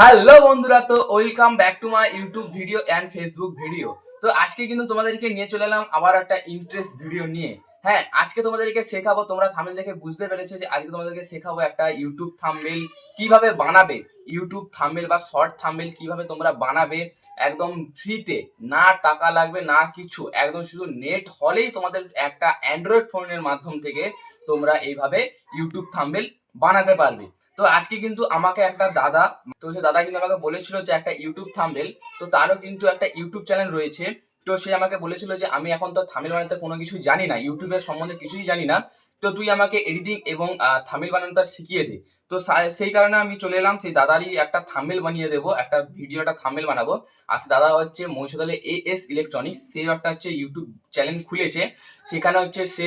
Hello বন্ধুরা, তো welcome back to my YouTube video and Facebook video. তো আজকে কিন্তু তোমাদেরকে নিয়ে চলে এলাম আবার একটা ইন্টারেস্ট ভিডিও নিয়ে। হ্যাঁ, আজকে তোমাদেরকে শেখাবো, তোমরা থাম্বনেল দেখে বুঝতে পেরেছো যে আজকে তোমাদেরকে শেখাবো একটা ইউটিউব থাম্বনেল কিভাবে বানাবে। ইউটিউব থাম্বনেল বা শর্ট থাম্বনেল কিভাবে তোমরা বানাবে একদম ফ্রিতে, না টাকা লাগবে না কিছু, একদম শুধু নেট হলেই তোমাদের একটা অ্যান্ড্রয়েড ফোনের মাধ্যম থেকে তোমরা এইভাবে ইউটিউব থাম্বনেল বানাতে পারবে। তো আজকে কিন্তু আমাকে একটা দাদা, তো সে দাদা কিন্তু আমাকে বলেছিল যে একটা ইউটিউব থাম্বনেল, তো তারও কিন্তু একটা ইউটিউব চ্যানেল রয়েছে। তো সে আমাকে বলেছিল যে আমি এখন তো থাম্বনেল বানাতে কোনো কিছু জানি না, ইউটিউবের সম্বন্ধে কিছুই জানি না, তো তুই আমাকে এডিটিং এবং থাম্বনেল বানানোটা শিখিয়ে দে। তো সেই কারণে আমি চলে এলাম, সেই দাদারই একটা থাম্বনেল বানিয়ে দেবো, একটা ভিডিওটা থাম্বনেল বানাবো। আর সে দাদা হচ্ছে মহিষাদলে এএস ইলেকট্রনিক্স, সে একটা হচ্ছে ইউটিউব চ্যানেল খুলেছে। সেখানে হচ্ছে সে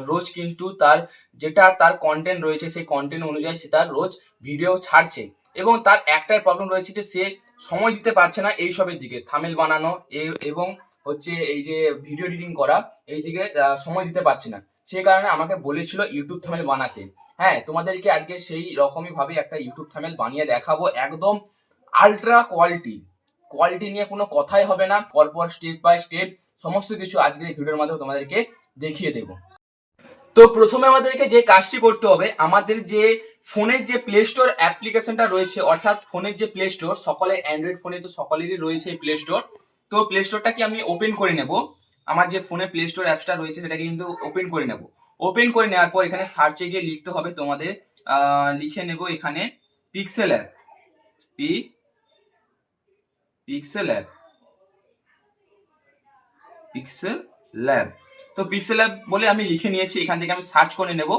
রোজ কিন্তু তার যেটা তার কন্টেন্ট রয়েছে সেই কন্টেন্ট অনুযায়ী সে তার রোজ ভিডিও ছাড়ছে। এবং তার একটাই প্রবলেম রয়েছে যে সে সময় দিতে পারছে না এইসবের দিকে, থামেল বানানো এবং হচ্ছে এই যে ভিডিও এডিটিং করা, এই দিকে সময় দিতে পারছে না। সেই কারণে আমাকে বলেছিল ইউটিউব থামেল বানাতে। হ্যাঁ, তোমাদেরকে আজকে সেই রকমই ভাবে একটা ইউটিউব থামেল বানিয়ে দেখাবো, একদম আলট্রা কোয়ালিটি। কোয়ালিটি নিয়ে কোনো কথাই হবে না, পরপর স্টেপ বাই স্টেপ সমস্ত কিছু আজকের এই ভিডিওর মাধ্যমে তোমাদেরকে দেখিয়ে দেবো। তো প্রথমে আমাদেরকে যে কাজটি করতে হবে, আমাদের যে ফোনের যে প্লে স্টোর অ্যাপ্লিকেশনটা রয়েছে, অর্থাৎ ফোনের যে প্লে স্টোর, সকলে অ্যান্ড্রয়েড ফোনে তো সকলেরই রয়েছে এই প্লে স্টোর। তো প্লে স্টোরটাকে আমি ওপেন করে নেব, আমার যে ফোনে প্লে স্টোর অ্যাপসটা রয়েছে সেটাকে কিন্তু ওপেন করে নেব। ওপেন করে নেওয়ার পর এখানে সার্চে গিয়ে লিখতে হবে তোমাদের, লিখে নেব এখানে pixel app, pixel app, pixel lab. তো পিক্সেল ল্যাব বলে আমি লিখে নিয়েছি, এখান থেকে আমি সার্চ করে নেব।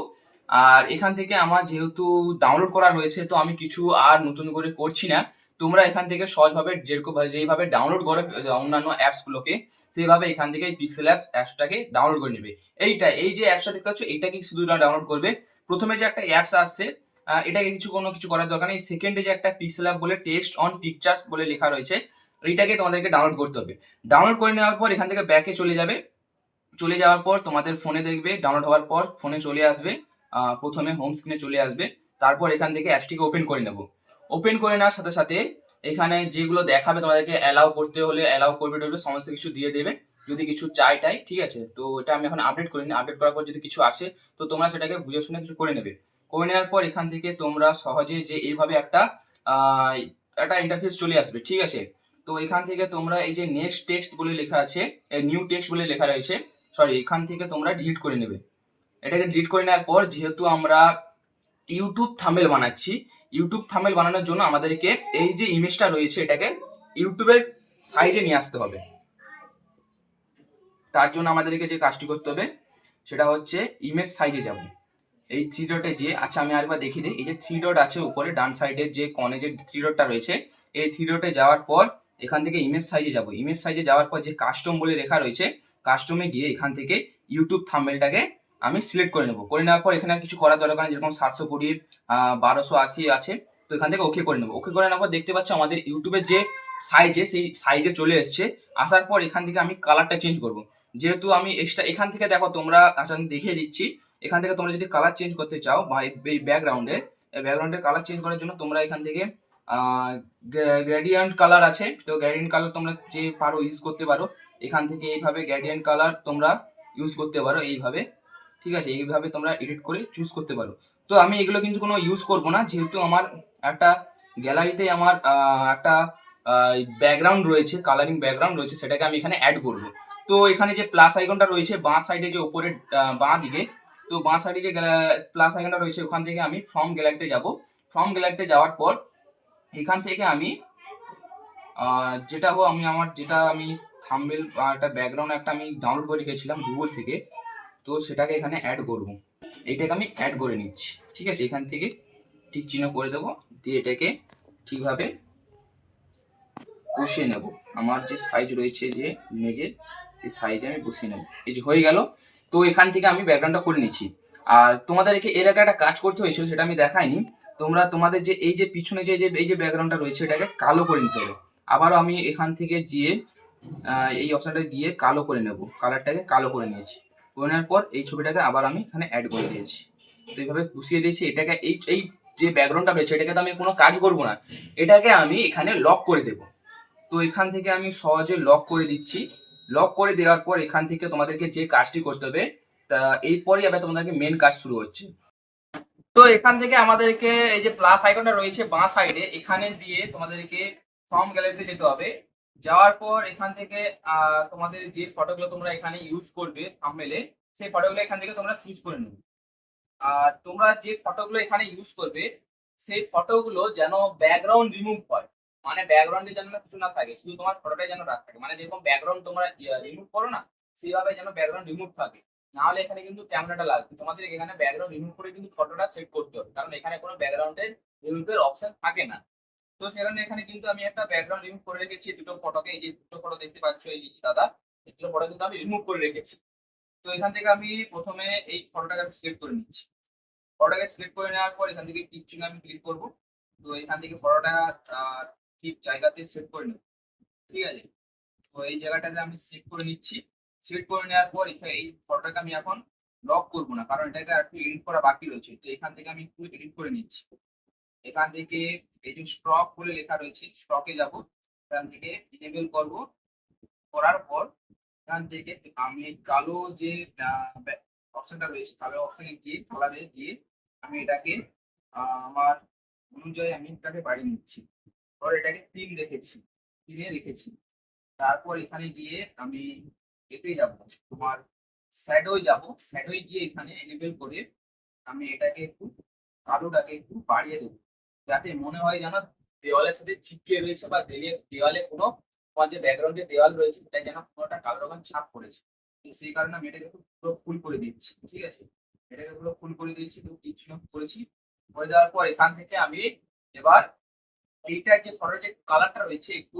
আর এখান থেকে আমার যেহেতু ডাউনলোড করা রয়েছে, তো আমি কিছু আর নতুন করে করছি না। তোমরা এখান থেকে সহজভাবে যেরকম যেইভাবে ডাউনলোড করে অন্যান্য অ্যাপসগুলোকে, সেইভাবে এখান থেকে পিক্সেল অ্যাপসটাকে ডাউনলোড করে নেবে। এই যে অ্যাপসটা দেখতে পাচ্ছ, এইটাকে শুধু ডাউনলোড করবে। প্রথমে যে একটা অ্যাপস আসছে, এটাকে কোনো কিছু করার দরকার নেই। সেকেন্ডে যে একটা পিক্সেল অ্যাপ বলে টেক্সট অন পিকচার্স বলে লেখা রয়েছে, এইটাকে তোমাদেরকে ডাউনলোড করতে হবে। ডাউনলোড করে নেওয়ার পর এখান থেকে ব্যাকে চলে যাবে। চলে যাওয়ার পর তোমাদের ফোনে দেখবে ডাউনলোড হওয়ার পর ফোনে চলে আসবে, প্রথমে হোম স্ক্রিনে চলে আসবে। তারপর এখান থেকে অ্যাপসটিকে ওপেন করে নেব। ওপেন করে নেওয়ার সাথে সাথে এখানে যেগুলো দেখাবে তোমাদেরকে অ্যালাউ করতে হলে অ্যালাউ করবে টরবে, সমস্ত কিছু দিয়ে দেবে যদি কিছু টাই, ঠিক আছে। তো এটা আমি এখন আপডেট করিনি, আপডেট করার পর যদি কিছু আসে তো তোমরা সেটাকে বুঝে শুনে কিছু করে নেবে। করে নেওয়ার পর এখান থেকে তোমরা সহজে যে এইভাবে একটা ইন্টারফেস চলে আসবে, ঠিক আছে। তো এখান থেকে তোমরা এই যে নেক্সট টেক্সট বলে লেখা আছে, নিউ টেক্সট বলে লেখা রয়েছে, সরি, এখান থেকে তোমরা ডিলিট করে নেবে। এটাকে ডিলিট করে নেওয়ার পর যেহেতু আমরা ইউটিউব থাম্বনেল বানাচ্ছি, ইউটিউব থাম্বনেল বানানোর জন্য আমাদেরকে এই যে ইমেজটা রয়েছে এটাকে ইউটিউবের সাইজে নিয়ে আসতে হবে। তার জন্য আমাদেরকে যে কাজটি করতে হবে সেটা হচ্ছে ইমেজ সাইজে যাব। এই থ্রি ডটে যে, আচ্ছা আমি আরেকবার দেখিয়ে দিই, এই যে থ্রি ডট আছে উপরে ডান সাইডের যে কনে যে থ্রি ডটটা রয়েছে, এই থ্রি ডটে যাওয়ার পর এখান থেকে ইমেজ সাইজে যাব। ইমেজ সাইজে যাওয়ার পর যে কাস্টম বলে লেখা রয়েছে, কাস্টমে গিয়ে এখান থেকে ইউটিউব থাম্বনেলটাকে আমি সিলেক্ট করে নেবো। করে নেওয়ার পর এখানে আর কিছু করার দরকার নেই, যেরকম 720 1280 আছে, তো এখান থেকে ওকে করে নেবো। ওকে করে নেওয়ার পর দেখতে পাচ্ছ আমাদের ইউটিউবের যে সাইজে, সেই সাইজে চলে এসছে। আসার পর এখান থেকে আমি কালারটা চেঞ্জ করব। যেহেতু আমি এক্সট্রা এখান থেকে দেখো তোমরা, আচ্ছা আমি দেখিয়ে দিচ্ছি। এখান থেকে তোমরা যদি কালার চেঞ্জ করতে চাও বা এই ব্যাকগ্রাউন্ডের কালার চেঞ্জ করার জন্য তোমরা এখান থেকে গ্রেডিয়েন্ট কালার আছে, তো গ্রেডিয়েন্ট কালার তোমরা যে পারো ইউজ করতে পারো। এখান থেকে এইভাবে গ্রেডিয়েন্ট কালার তোমরা ইউজ করতে পারো এইভাবে, ঠিক আছে। এইভাবে তোমরা এডিট করে চুজ করতে পারো। তো আমি এগুলো কিন্তু কোনো ইউজ করব না, যেহেতু আমার একটা গ্যালারিতে আমার একটা ব্যাকগ্রাউন্ড রয়েছে, কালারিং ব্যাকগ্রাউন্ড রয়েছে, সেটাকে আমি এখানে অ্যাড করব। তো এখানে যে প্লাস আইকনটা রয়েছে বাঁ সাইডে যে উপরে বাঁ দিকে, তো বাঁ সাইডে যে প্লাস আইকনটা রয়েছে ওখান থেকে আমি ফ্রম গ্যালারিতে যাব। ফ্রম গ্যালারিতে যাওয়ার পর এখান থেকে আমি যেটা আমি থাম্বনেল একটা ব্যাকগ্রাউন্ড একটা আমি ডাউনলোড করে রেখেছিলাম গুগল থেকে, তো সেটাকে এখানে অ্যাড করব। এটাকে আমি অ্যাড করে নিচ্ছি, ঠিক আছে। এখান থেকে ঠিক চিহ্ন করে দেবো, দিয়ে এটাকে ঠিকভাবে বসিয়ে নেব। আমার যে সাইজ রয়েছে যে ইমেজের, সেই সাইজে আমি বসিয়ে নেব। এই যে হয়ে গেল। তো এখান থেকে আমি ব্যাকগ্রাউন্ডটা করে নিচ্ছি। আর তোমাদেরকে এর আগে একটা কাজ করতে হয়েছিল, সেটা আমি দেখাইনি। তোমাদের যে এই যে পিছনে যে এই যে ব্যাকগ্রাউন্ডটা রয়েছে এটাকে কালো করে নিতে হবে। আবারও আমি এখান থেকে গিয়ে এই অপশনটা গিয়ে কালো করে নেব, কালারটাকে কালো করে নিয়েছি। করে নেওয়ার পর এই ছবিটাকে আবার আমি এখানে অ্যাড করে দিয়েছি। তো এইভাবে পুষিয়ে দিয়েছি। এটাকে এই যে ব্যাকগ্রাউন্ডটা রয়েছে এটাকে তো আমি কোনো কাজ করব না, এটাকে আমি এখানে লক করে দেব। তো এখান থেকে আমি সহজে লক করে দিচ্ছি। লক করে দেওয়ার পর এখান থেকে তোমাদেরকে যে কাজটি করতে হবে, তা এরপরই আবার তোমাদেরকে মেন কাজ শুরু হচ্ছে। তো এখান থেকে আমাদেরকে এই যে প্লাস আইকনটা রয়েছে বাঁ সাইডে, এখানে দিয়ে তোমাদেরকে ফর্ম গ্যালারিতে যেতে হবে। যাওয়ার পর এখান থেকে তোমাদের যে ফটোগুলো তোমরা এখানে ইউজ করবে থাম্বনেলে, সেই ফটোগুলো এখান থেকে তোমরা চুজ করে নেবে। আর তোমরা যে ফটোগুলো এখানে ইউজ করবে সেই ফটোগুলো যেন ব্যাকগ্রাউন্ড রিমুভ হয়, মানে ব্যাকগ্রাউন্ডে যেন কিছু না থাকে, শুধু তোমার ফটোটাই যেন রাখ থাকে, মানে যেরকম ব্যাকগ্রাউন্ড তোমরা রিমুভ করো না, সেইভাবে যেন ব্যাকগ্রাউন্ড রিমুভ থাকে। নাহলে এখানে কিন্তু ক্যামেরাটা লাগবে, তোমাদের এখানে ব্যাকগ্রাউন্ড রিমুভ করে কিন্তু ফটোটা সেট করতে হবে, কারণ এখানে কোনো ব্যাকগ্রাউন্ডের রিমুভের অপশন থাকে না। তো সেখানে এখানে কিন্তু আমি একটা ব্যাকগ্রাউন্ড রিমুভ করে রেখেছি দুটো ফটোকে, এই যে দুটো ফটো দেখতে পাচ্ছ এই যে দাদা, এই দুটো ফটো কিন্তু আমি রিমুভ করে রেখেছি। তো এখান থেকে আমি প্রথমে এই ফটোটাকে আমি সিলেক্ট করে নিচ্ছি। ফটোটাকে সিলেক্ট করে নেওয়ার পর এখান থেকে টিক চিহ্নে আমি ক্লিক করব। তো এখান থেকে ফটোটা ঠিক জায়গাতে সেট করে নেব, ঠিক আছে। তো এই জায়গাটাতে আমি সিলেক্ট করে নিচ্ছি। সিলেক্ট করে নেওয়ার পর এই ফটোটাকে আমি এখন লক করব না, কারণ এটাকে একটু এডিট করা বাকি রয়েছে। তো এখান থেকে আমি একটু এডিট করে নিচ্ছি। এখান থেকে এই যে স্টক বলে লেখা রয়েছে, স্টকে যাব। এখান থেকে ইনেবল করব। করার পর এখান থেকে আমি কালো যে অপশনটা রয়েছে, কালো অপশনে গিয়ে কালারে গিয়ে আমি এটাকে আমার অনুযায়ী আমি এটাকে বাড়িয়ে নিচ্ছি। পর এটাকে 3 রেখেছি, 3 এ রেখেছি। তারপর এখানে গিয়ে আমি এতে যাব, তোমার শ্যাডোয় যাব। শ্যাডোয় গিয়ে এখানে এনেবল করে আমি এটাকে একটু কালোটাকে একটু বাড়িয়ে দেবো, যাতে মনে হয় যেন দেওয়ালের সাথে চিপকে রয়েছে, বা দেওয়ালে কোনো তোমার যে ব্যাকগ্রাউন্ডে দেওয়াল রয়েছে সেটা যেন কোনোটা কালো রকম ছাপ পড়েছে। তো সেই কারণে আমি এটাকে পুরো ফুল করে দিচ্ছি, ঠিক আছে। এটাকে পুরো ফুল করে দিয়েছি, তো কিছু করেছি। করে দেওয়ার পর এখান থেকে আমি এবার এইটা যে ফটোর যে কালারটা রয়েছে একটু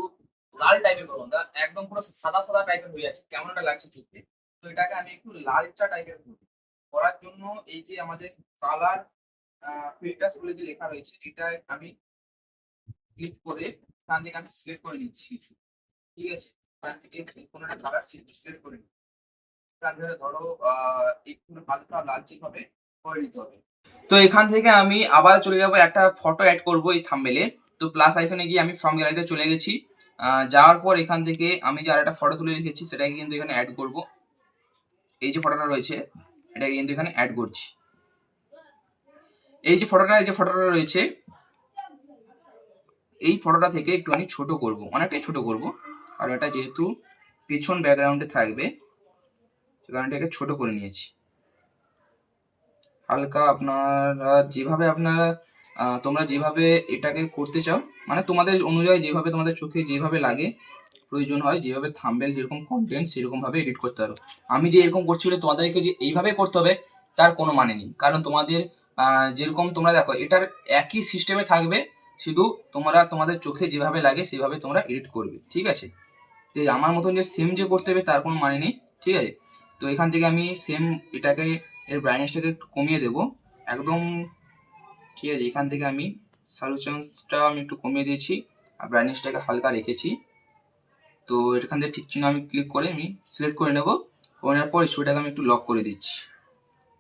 লাল টাইপের করবো, একদম পুরো সাদা সাদা টাইপের হয়ে আছে, কেমন একটা লাগছে চোখে। তো এটাকে আমি একটু লালচা টাইপের করবো। করার জন্য এই যে আমাদের কালার ফিল্টার্স বলে যে লেখা রয়েছে, এটা আমি ক্লিক করে এখান থেকে আমি সিলেক্ট করে নিচ্ছি কিছু, ঠিক আছে। এখান থেকে কোনো একটা কালার সিলেক্ট করে নিচ্ছি। এখান থেকে ধরো একটু হালকা লালচে ভাবে করে নিতে হবে। তো এখান থেকে আমি আবার চলে যাব, একটা ফটো অ্যাড করব এই থাম্বনেলে। তো প্লাস আইকনে গিয়ে আমি ফ্রম গ্যালারিতে চলে গেছি। যাওয়ার পর এখান থেকে আমি যে আরেকটা ফটো তুলে রেখেছি সেটাকে কিন্তু এখানে অ্যাড করব। এই যে ফটোটা রয়েছে এটাকে কিন্তু এখানে অ্যাড করছি। এই যে ফটোটা রয়েছে, এই ফটোটা থেকে একটুখানি ছোট করব, অনেকটাই ছোট করব, আর এটা যেহেতু পেছন ব্যাকগ্রাউন্ডে থাকবে সে কারণে এটাকে ছোট করে নিয়েছি। হালকা আপনারা যেভাবে তোমরা যেভাবে এটাকে করতে চাও, মানে তোমাদের অনুযায়ী যেভাবে তোমাদের চোখে যেভাবে লাগে প্রয়োজন হয়, যেভাবে থাম্বনেল যেরকম কন্টেন্ট সেরকম ভাবে এডিট করতে পারো। আমি যে এরকম করছি বলে তোমাদেরকে যে এইভাবে করতে হবে তার কোনো মানে নেই, কারণ তোমাদের যেরকম তোমরা দেখো এটার একই সিস্টেমে থাকবে, শুধু তোমরা তোমাদের চোখে যেভাবে লাগে সেভাবে তোমরা এডিট করবে, ঠিক আছে। তো আমার মতন যে সেম যে করতে হবে তার কোনো মানে নেই, ঠিক আছে। তো এখান থেকে আমি সেম এটাকে এর ব্রাইটনেসটাকে একটু কমিয়ে দেবো একদম, ঠিক আছে। এখান থেকে আমি সলিউশনসটা আমি একটু কমিয়ে দিয়েছি আর ব্রাইটনেসটাকে হালকা রেখেছি। তো এখান থেকে ঠিক চিহ্ন আমি ক্লিক করে আমি সিলেক্ট করে নেব। করে নেওয়ার পর ছবিটাকে আমি একটু লক করে দিচ্ছি।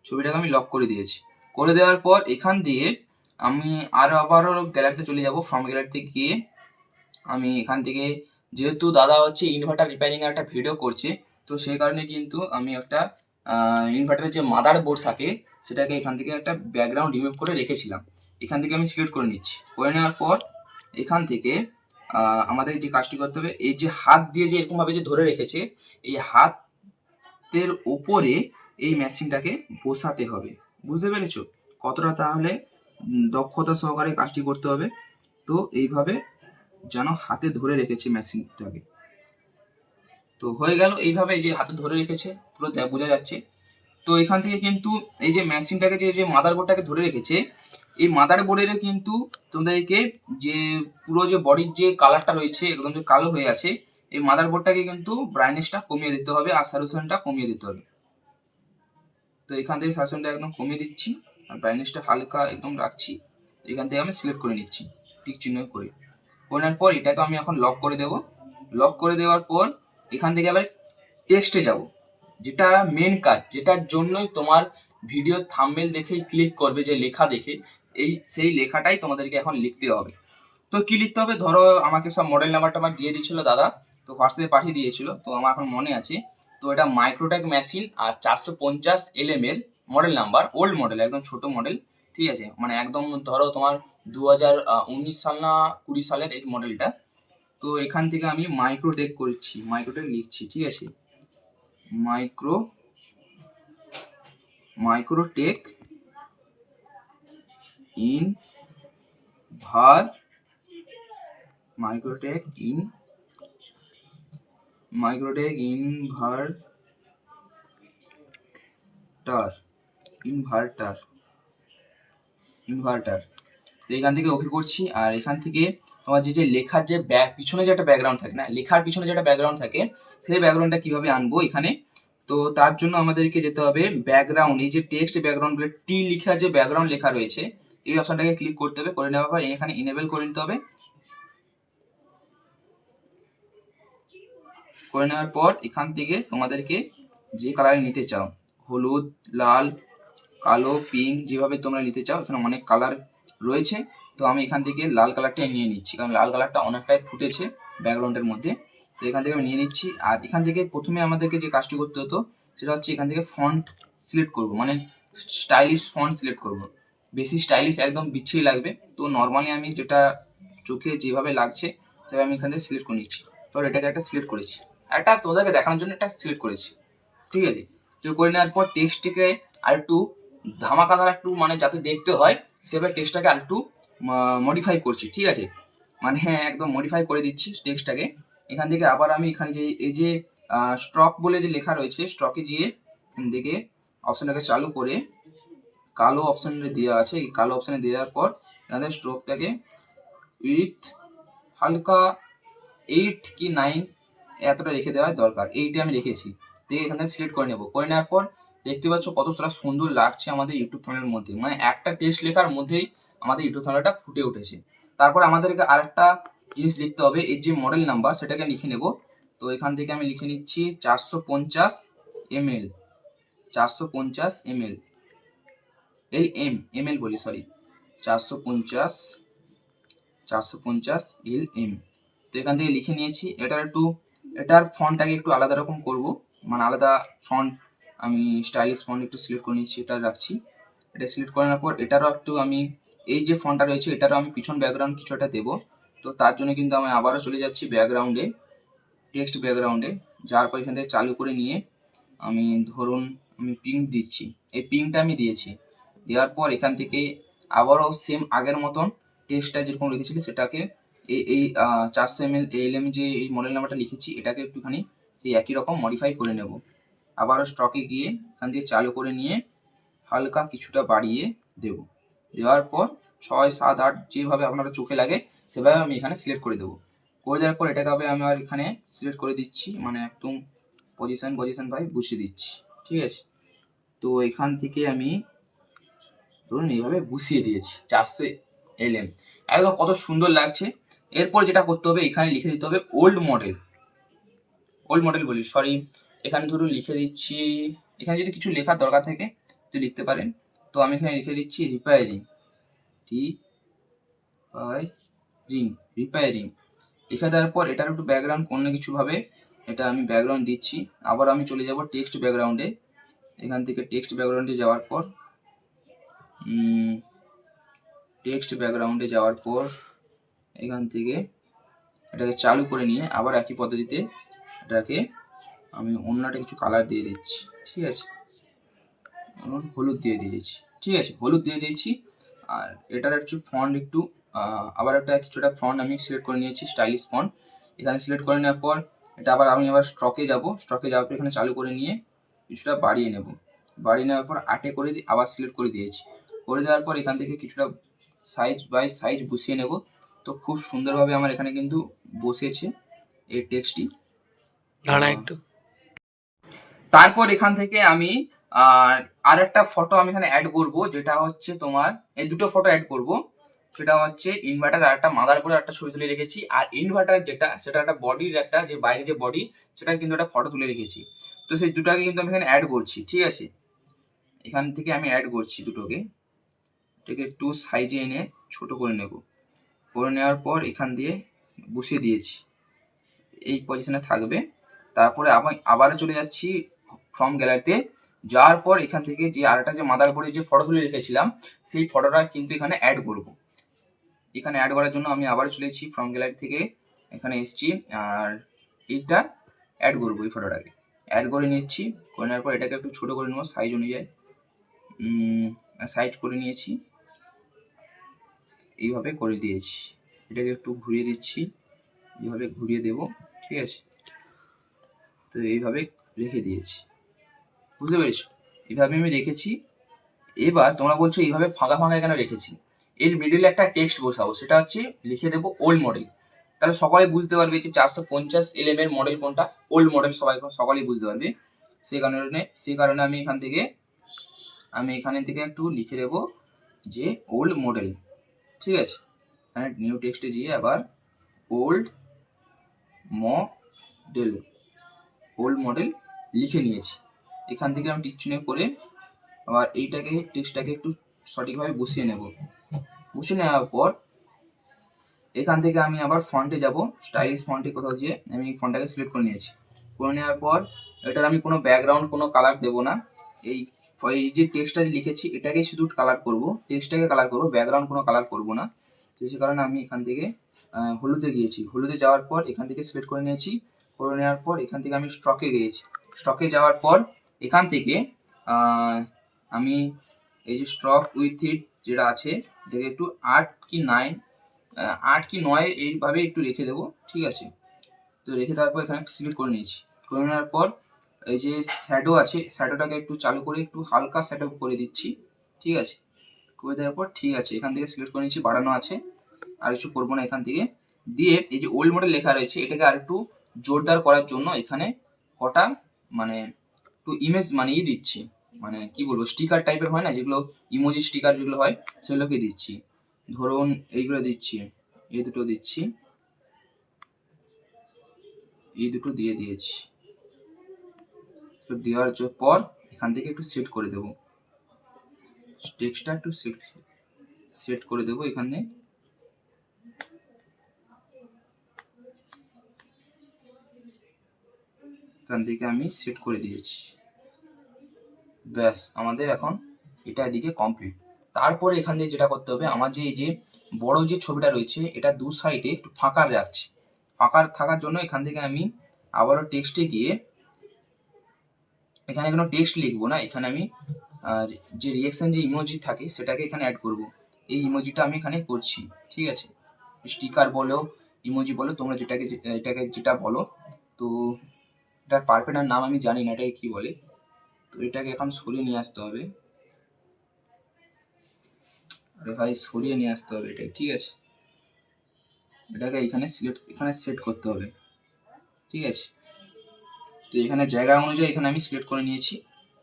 ছবিটাকে আমি লক করে দিয়েছি। করে দেওয়ার পর এখান দিয়ে আমি আবারও গ্যালারিতে চলে যাব। ফ্রম গ্যালারিতে গিয়ে আমি এখান থেকে, যেহেতু দাদা হচ্ছে ইনভার্টার রিপেয়ারিং এর একটা ভিডিও করছে, তো সেই কারণে কিন্তু আমি একটা ইনভার্টারের যে মাদার বোর্ড থাকে সেটাকে এখান থেকে একটা ব্যাকগ্রাউন্ড রিমুভ করে রেখেছিলাম। এখান থেকে আমি সিলেক্ট করে নিচ্ছি। করে নেওয়ার পর এখান থেকে আমাদের যে কাজটি করতে হবে, এই যে হাত দিয়ে যে এরকমভাবে যে ধরে রেখেছে, এই হাতের ওপরে এই মেশিনটাকে বসাতে হবে। বুঝতে পেরেছো কতটা তাহলে দক্ষতা সহকারে কাজটি করতে হবে? তো এইভাবে যেন হাতে ধরে রেখেছে মেশিনটাকে। তো হয়ে গেল এইভাবে, এই যে হাতে ধরে রেখেছে পুরো বোঝা যাচ্ছে। তো এখান থেকে কিন্তু এই যে মেশিনটাকে যে মাদারবোর্ডটাকে ধরে রেখেছে, এই মাদারবোর্ডেরও কিন্তু তোমাদেরকে যে পুরো যে বডির যে কালারটা রয়েছে একদম যে কালো হয়ে আছে, এই মাদারবোর্ডটাকে কিন্তু ব্রাইটনেসটা কমিয়ে দিতে হবে আর স্যাচুরেশনটা কমিয়ে দিতে হবে। তো এখান থেকে স্যাচুরেশনটা একদম কমিয়ে দিচ্ছি আর ব্রাইটনেসটা হালকা একদম রাখছি। এখান থেকে আমি সিলেক্ট করে নিচ্ছি টিক চিহ্ন করে। করার পর এটাকে আমি এখন লক করে দেব। লক করে দেওয়ার পর এখান থেকে আবার টেক্সটে যাব, যেটা মেন কাজ, যেটার জন্যই তোমার ভিডিও থাম্বনেল দেখেই ক্লিক করবে, যে লেখা দেখে সেই লেখাটাই তোমাদেরকে এখন লিখতে হবে। তো কি লিখতে হবে, ধরো আমাকে সব মডেল নাম্বারটা আমার দিয়ে দিয়েছিল দাদা, তো হোয়াটসঅ্যাপে পাঠিয়ে দিয়েছিল, তো আমার এখন মনে আছে। তো এটা মাইক্রোটেক মেশিন আর 450 LM এর মডেল নাম্বার, ওল্ড মডেল, একদম ছোট মডেল, ঠিক আছে, মানে একদম ধরো তোমার 2019 সাল না 20 সালের এই মডেলটা। তো এখান থেকে আমি মাইক্রোটেক করছি, মাইক্রোটেক লিখছি, ঠিক আছে, মাইক্রোটেক ইনভার মাইক্রোটেক ইনভার্টার। তো এখান থেকে ওকে করছি। আর এখান থেকে তোমার যে লেখার যে পিছনে যে একটা ব্যাকগ্রাউন্ড থাকে না, লেখার পিছনে যে একটা ব্যাকগ্রাউন্ড থাকে, সেই ব্যাকগ্রাউন্ডটা কিভাবে আনবো এখানে। তো তার জন্য আমাদেরকে যেতে হবে ব্যাকগ্রাউন্ড, এই যে টেক্সট ব্যাকগ্রাউন্ড বলে টি লেখা যে ব্যাকগ্রাউন্ড লেখা রয়েছে, এই অপশনটাকে ক্লিক করতে হবে। করে নেওয়ার পর এখানে ইনেবল করে নিতে হবে। করে নেওয়ার পর এখান থেকে তোমাদেরকে যে কালারে নিতে চাও, হলুদ, লাল, কালো, পিঙ্ক, যেভাবে তোমরা নিতে চাও, এখানে অনেক কালার রয়েছে। তো আমি এখান থেকে লাল কালারটাই নিয়ে নিচ্ছি, কারণ লাল কালারটা অনেকটাই ফুটেছে ব্যাকগ্রাউন্ডের মধ্যে। তো এখান থেকে আমি নিয়ে নিচ্ছি। আর এখান থেকে প্রথমে আমাদেরকে যে কাজটি করতে হতো সেটা হচ্ছে এখান থেকে ফন্ট সিলেক্ট করব, মানে স্টাইলিশ ফন্ট সিলেক্ট করব। বেশি স্টাইলিশ একদম বিচ্ছিরি লাগবে, তো নর্মালি আমি যেটা চোখে যেভাবে লাগছে সেভাবে আমি এখান থেকে সিলেক্ট করে নিচ্ছি। তো এটাকে একটা সিলেক্ট করেছি, একটা তোমাদেরকে দেখানোর জন্য একটা সিলেক্ট করেছি, ঠিক আছে। তো করে নেওয়ার পর টেক্সটটিকে আর একটু ধামাকাদার, একটু মানে যাতে দেখতে হয় সেভাবে টেক্সটটাকে আর একটু মডিফাই করছি, ঠিক আছে, মানে একদম মডিফাই করে দিচ্ছি টেক্সটটাকে। এখান থেকে আবার আমি এখানে যে এই যে স্ট্রক বলে যে লেখা রয়েছে, স্টকে গিয়ে এখান থেকে অপশনটাকে চালু করে কালো অপশনে দেওয়া আছে, এই কালো অপশনে দেওয়ার পর এখানে স্ট্রোকটাকে উইথ হালকা 8 কি 9 এতটা রেখে দেওয়ার দরকার, এইটা আমি রেখেছি। দেখে এখান থেকে সিলেক্ট করে নেব। করে নেওয়ার পর দেখতে পাচ্ছ কতটা সুন্দর লাগছে আমাদের ইউটিউব থাম্বনেলের মধ্যে, মানে একটা টেক্সট লেখার মধ্যেই আমাদের ইউটিউব থাম্বনেলটা ফুটে উঠেছে। তারপর আমাদেরকে আরেকটা জিনিস লিখতে হবে, এই যে মডেল নাম্বার সেটাকে লিখে নেব। তো এখান থেকে আমি লিখে নিচ্ছি 450 ml, 450 ml, ml বলি, সরি, 450 LM। তো এখান থেকে লিখে নিয়েছি। এটার ফন্টটাকে একটু আলাদা রকম করব, মানে আলাদা ফন্ট, আমি স্টাইলিশ ফন্ট একটু সিলেক্ট করে নিচ্ছি, এটা রাখছি। এটা সিলেক্ট করে নেওয়ার পর এটারও একটু আমি এই যে ফন্টটা রয়েছে এটারও আমি পিছন ব্যাকগ্রাউন্ড কিছু একটা দেবো। তো তার জন্য কিন্তু আমি আবারও চলে যাচ্ছি ব্যাকগ্রাউন্ডে, টেক্সট ব্যাকগ্রাউন্ডে। যাওয়ার পর এখান থেকে চালু করে নিয়ে আমি ধরুন আমি পিঙ্ক দিচ্ছি, এই পিঙ্কটা আমি দিয়েছি। দেওয়ার পর এখান থেকে আবারও সেম আগের মতন টেক্সটটা যেরকম রেখেছিলি সেটাকে এই 400 ml LM যে এই মডেল নাম্বারটা লিখেছি এটাকে একটুখানি সেই একই রকম মডিফাই করে নেব। আবারও স্টকে গিয়ে এখান থেকে চালু করে নিয়ে হালকা কিছুটা বাড়িয়ে দেব। দেওয়ার পর 6, 7, 8 যেভাবে আপনারা চোখে লাগে সেভাবে আমি এখানে সিলেক্ট করে দেবো। করে দেওয়ার পর এটাকে আমি আর এখানে সিলেক্ট করে দিচ্ছি, মানে একদম পজিশন ভাই বসিয়ে দিচ্ছি, ঠিক আছে। তো এখান থেকে আমি ধরুন এইভাবে বসিয়ে দিয়েছি 400 LM, একদম কত সুন্দর লাগছে। এরপর যেটা করতে হবে এখানে লিখে দিতে হবে ওল্ড মডেল বলি, সরি, এখানে ধরুন লিখে দিচ্ছি, এখানে যদি কিছু লেখার দরকার থাকে তো লিখতে পারেন। তো আমি এখানে লিখে দিচ্ছি রিপেয়ারিং। লিখে দেওয়ার পর এটার একটু ব্যাকগ্রাউন্ড কোনো কিছুভাবে এটা আমি ব্যাকগ্রাউন্ড দিচ্ছি। আবার আমি চলে যাব টেক্সট ব্যাকগ্রাউন্ডে। এখান থেকে টেক্সট ব্যাকগ্রাউন্ডে যাওয়ার পর এখান থেকে এটাকে চালু করে নিয়ে আবার একই পদ্ধতিতে এটাকে আমি অন্যটা কিছু কালার দিয়ে দিচ্ছি, ঠিক আছে, হলুদ দিয়ে দিয়েছি, ঠিক আছে, হলুদ দিয়ে দিয়েছি। আর এটার একটু ফন্ট একটু আবার কিছুটা ফন্ট আমি সিলেক্ট করে নিয়েছি, স্টাইলিশ ফন্ট। এখানে সিলেক্ট করে নেওয়ার পর এটা আমি আবার স্টকে যাওয়ার পর এখানে চালু করে নিয়ে কিছুটা বাড়িয়ে নেব। বাড়িয়ে নেওয়ার পর 8 করে আবার সিলেক্ট করে দিয়েছি। করে দেওয়ার পর এখান থেকে কিছুটা সাইজ বাই সাইজ বসিয়ে নেব। তো খুব সুন্দরভাবে আমার এখানে কিন্তু বসেছে এই টেক্সটটি। তারপর এখান থেকে আমি আর একটা ফটো আমি এখানে অ্যাড করব, যেটা হচ্ছে তোমার এই দুটো ফটো অ্যাড করব। সেটা হচ্ছে ইনভার্টার আর একটা মাদারবোর্ডের একটা ছবি তুলে রেখেছি, আর ইনভার্টার যেটা সেটা একটা বডির একটা যে বাইরে যে বডি সেটা কিন্তু একটা ফটো তুলে রেখেছি। তো সেই দুটাকে কিন্তু আমি এখানে অ্যাড করছি, ঠিক আছে, এখান থেকে আমি অ্যাড করছি দুটোকে। এটাকে একটু সাইজে এনে ছোট করে নেব। করে নেওয়ার পর এখান দিয়ে বসিয়ে দিয়েছি, এই পজিশনে থাকবে। তারপরে আবারও চলে যাচ্ছি ফ্রম গ্যালারিতে। যাওয়ার পর এখান থেকে যে আরেকটা যে মাদারবোর্ডে যে ফটো তুলে রেখেছিলাম সেই ফটোটা কিন্তু এখানে অ্যাড করব। এখানে অ্যাড করার জন্য আমি আবার চলে এসেছি ফ্রম গ্যালারি থেকে, এখানে এসেছি আর এইটা অ্যাড করবো। এই ফটোটাকে অ্যাড করে নিচ্ছি। করে নেওয়ার পর এটাকে একটু ছোট করে নেবো সাইজ অনুযায়ী, সাইজ করে নিয়েছি, এইভাবে করে দিয়েছি। এটাকে একটু ঘুরিয়ে দিচ্ছি, এইভাবে ঘুরিয়ে দেব, ঠিক আছে। তো এইভাবে রেখে দিয়েছি, বুঝতে পেরেছো? এইভাবে আমি রেখেছি। এবার তোমরা বলছো এইভাবে ফাঁকা ফাঁকা কেন রেখেছি, এর মিডিলে একটা টেক্সট বসাবো, সেটা হচ্ছে লিখে দেবো ওল্ড মডেল। তাহলে সবাই বুঝতে পারবে যে 450 LM এর মডেল কোনটা, ওল্ড মডেল সকলেই বুঝতে পারবে। সেই কারণে আমি এখানে থেকে একটু লিখে দেবো যে ওল্ড মডেল, ঠিক আছে। এখানে নিউ টেক্সটে গিয়ে আবার ওল্ড মডেল লিখে নিয়েছি। এখান থেকে আমি টিকচিহ্ন করে আবার টেক্সটটাকে একটু সঠিকভাবে বসিয়ে নেব। বসিয়ে নেওয়ার পর এখান থেকে আমি আবার ফন্টে যাব, স্টাইলিশ ফন্টে কোথাও গিয়ে আমি ফন্টটাকে সিলেক্ট করে নিয়েছি। করে নেওয়ার পর এটার আমি কোনো ব্যাকগ্রাউন্ড কোনো কালার দেবো না। এই যে টেক্সটটা লিখেছি এটাকেই শুধু কালার করব, টেক্সটটাকে কালার করব, ব্যাকগ্রাউন্ড কোনো কালার করব না। তো সেই কারণে আমি এখান থেকে হলুদে গিয়েছি। হলুদে যাওয়ার পর এখান থেকে সিলেক্ট করে নিয়েছি। করে নেওয়ার পর এখান থেকে আমি স্টকে গিয়েছি। স্টকে যাওয়ার পর এখান থেকে আমি এই যে স্টক উইথ ইট যেটা আছে এটাকে একটু 8 কি 9 এইভাবে একটু রেখে দেবো, ঠিক আছে। তো রেখে দেওয়ার পর এখানে সিলেক্ট করে নিয়েছি। করে নেওয়ার পর এই যে শ্যাডো আছে, শ্যাডোটাকে একটু চালু করে একটু হালকা শ্যাডো করে দিচ্ছি, ঠিক আছে। করে দেওয়ার পর ঠিক আছে, এখান থেকে সিলেক্ট করে নিচ্ছি, বাড়ানো আছে, আর কিছু করবো না। এখান থেকে দিয়ে এই যে ওল্ড মডেল লেখা রয়েছে এটাকে আর একটু জোরদার করার জন্য এখানে কটা মানে একটু ইমেজ বানিয়ে দিচ্ছি, মানে কি বলবো স্টিকার টাইপের হয় না যেগুলো, ইমোজি স্টিকার যেগুলো হয় সেগুলোকে দিচ্ছি। ধরুন এইগুলো দিচ্ছি, এই দুটো দিচ্ছি, এই দুটো দিয়ে দিয়েছি। তো দেওয়ার পর এখান থেকে একটু সেট করে দেবো, টেক্সটটা একটু সেট করে দেবো এখানে। এখান থেকে আমি সেট করে দিয়েছি, ব্যাস আমাদের এখন এটা এদিকে কমপ্লিট। তারপরে এখান থেকে যেটা করতে হবে, আমার যে এই যে বড় যে ছবিটা রয়েছে এটা দু সাইডে একটু ফাঁকা রাখছি। ফাঁকা থাকার জন্য এখান থেকে আমি আবারও টেক্সটে গিয়ে এখানে কোনো টেক্সট লিখবো না, এখানে আমি যে রিঅ্যাকশন যে ইমোজি থাকে সেটাকে এখানে অ্যাড করব। এই ইমোজিটা আমি এখানে করছি, ঠিক আছে। স্টিকার বলো, ইমোজি বলো, তোমরা এটাকে যেটা বলো। তো এটার পারফেক্ট নাম আমি জানি না এটাকে কি বলে। তো এটাকে এখন সরিয়ে নিয়ে আসতে হবে, আরে ভাই সরিয়ে নিয়ে আসতে হবে এটাকে, ঠিক আছে। এটাকে এখানে সেট করতে হবে, ঠিক আছে। তো এখানে জায়গা অনুযায়ী এখানে আমি সিলেক্ট করে নিয়েছি,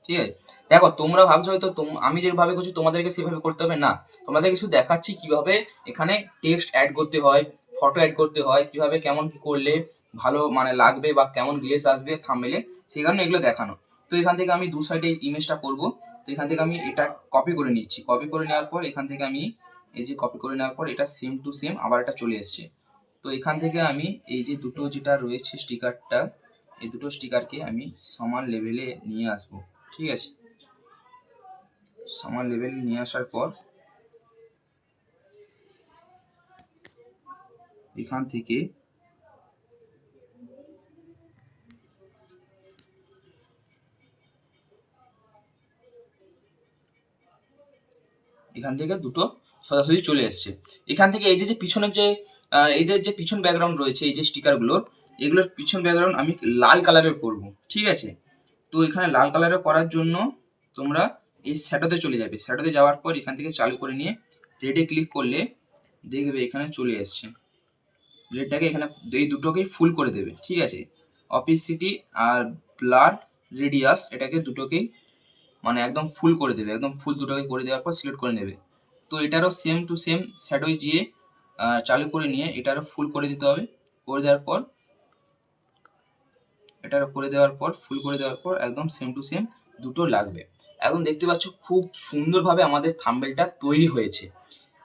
ঠিক আছে। দেখো তোমরা ভাবছো হয়তো আমি যেভাবে করছি তোমাদেরকে সেভাবে করতে হবে না, তোমাদের কিছু দেখাচ্ছি কিভাবে এখানে টেক্সট অ্যাড করতে হয়, ফটো অ্যাড করতে হয়, কিভাবে কেমন কি করলে ভালো মানে লাগবে বা কেমন গ্লেজ আসবে থাম্বনেইলে, সেই কারণে এগুলো দেখানো। তো এখান থেকে আমি দু সাইডে ইমেজটা করব। তো এখান থেকে আমি এটা কপি করে নিচ্ছি। কপি করে নেওয়ার পর এখান থেকে আমি এই যে কপি করে নেওয়ার পর এটা সেম টু সেম আবার এটা চলে এসছে। তো এখান থেকে আমি এই যে দুটো যেটা রয়েছে স্টিকারটা, এই দুটো স্টিকারকে আমি সমান লেভেলে নিয়ে আসবো, ঠিক আছে। সমান লেভেলে নিয়ে আসার পর এখান থেকে দুটো সোজাসুজি চলে এসছে। এখান থেকে এই যে পিছনের যে এদের যে পিছন ব্যাকগ্রাউন্ড রয়েছে এই যে স্টিকারগুলোর, এগুলোর পিছন ব্যাকগ্রাউন্ড আমি লাল কালারের করব, ঠিক আছে। তো এখানে লাল কালারের করার জন্য তোমরা এই শ্যাডোতে চলে যাবে। শ্যাডোতে যাওয়ার পর এখান থেকে চালু করে নিয়ে রেডে ক্লিক করলে দেখবে এখানে চলে এসছে। রেডটাকে এখানে এই দুটোকেই ফুল করে দেবে, ঠিক আছে। অপিসিটি আর ব্লার রেডিয়াস এটাকে দুটোকেই মানে একদম ফুল করে দেবে, একদম ফুল দুটোকে করে দেওয়ার পর সিলেক্ট করে নেবে। তো এটারও সেম টু সেম শ্যাডোয় গিয়ে চালু করে নিয়ে এটারও ফুল করে দিতে হবে। করে দেওয়ার পর ফুল করে দেওয়ার পর একদম সেম টু সেম দুটো লাগবে। এখন দেখতে পাচ্ছ খুব সুন্দরভাবে আমাদের থাম্বনেলটা তৈরি হয়েছে।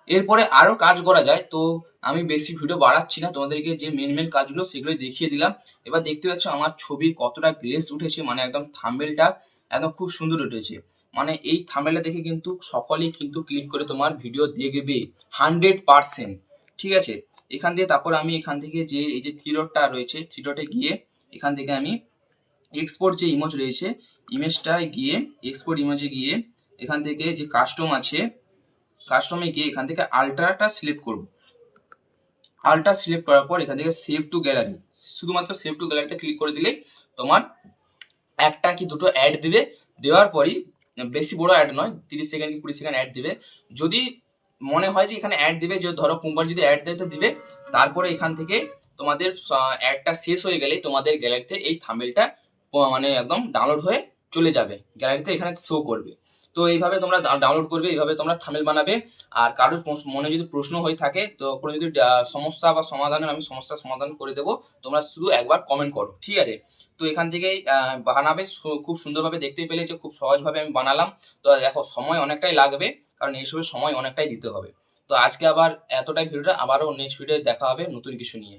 এরপরে আরো কাজ করা যায়, তো আমি বেশি ভিডিও বাড়াচ্ছি না, তোমাদেরকে যে মেন কাজগুলো সেগুলোই দেখিয়ে দিলাম। এবার দেখতে পাচ্ছ আমার ছবির কতটা গ্লেজ উঠেছে, মানে একদম থাম্বনেলটা একদম খুব সুন্দর উঠেছে। মানে এই থাম্বনেলটা দেখে কিন্তু সকলেই কিন্তু ক্লিক করে তোমার ভিডিও দেখবে 100%। ঠিক আছে, এখান থেকে তারপর আমি এখান থেকে যে এই যে থ্রি ডটটা রয়েছে, থ্রি ডটে গিয়ে এখান থেকে আমি এক্সপোর্ট যে ইমেজ রয়েছে, ইমেজটায় গিয়ে এক্সপোর্ট ইমেজে গিয়ে এখান থেকে যে কাস্টম আছে, কাস্টমে গিয়ে এখান থেকে আল্ট্রাটা সিলেক্ট করব। আল্ট্রা সিলেক্ট করার পর এখান থেকে সেভ টু গ্যালারি, শুধুমাত্র সেভ টু গ্যালারিতে ক্লিক করে দিলেই তোমার একটা কি দুটো অ্যাড দিবে। দেওয়ার পরই, বেশি বড় অ্যাড নয়, 30 সেকেন্ড কি 20 সেকেন্ড অ্যাড দিবে। যদি মনে হয় যে এখানে অ্যাড দিবে, যে ধরো কোম্পানি যদি অ্যাড দেয় তো দিবে। তারপরে এখান থেকে তোমাদের অ্যাডটা শেষ হয়ে গেলেই তোমাদের গ্যালারিতে এই থাম্বনেলটা মানে একদম ডাউনলোড হয়ে চলে যাবে, গ্যালারিতে এখানে শো করবে। তো এইভাবে তোমরা ডাউনলোড করবে, এইভাবে তোমরা থাম্বনেল বানাবে। আর কারোর মনে যদি প্রশ্ন হয়ে থাকে, তো কোনো যদি সমস্যা বা সমাধানের আমি সমস্যার সমাধান করে দেবো, তোমরা শুধু একবার কমেন্ট করো, ঠিক আছে। তো এখান থেকেই বানাবে, খুব সুন্দরভাবে দেখতেই পেলে যে খুব সহজভাবে আমি বানালাম। তো দেখো সময় অনেকটাই লাগবে, কারণ এইসবের সময় অনেকটাই দিতে হবে। তো আজকে আবার এতটাই ভিডিওটা, আবারও নেক্সট ভিডিও দেখা হবে নতুন কিছু নিয়ে।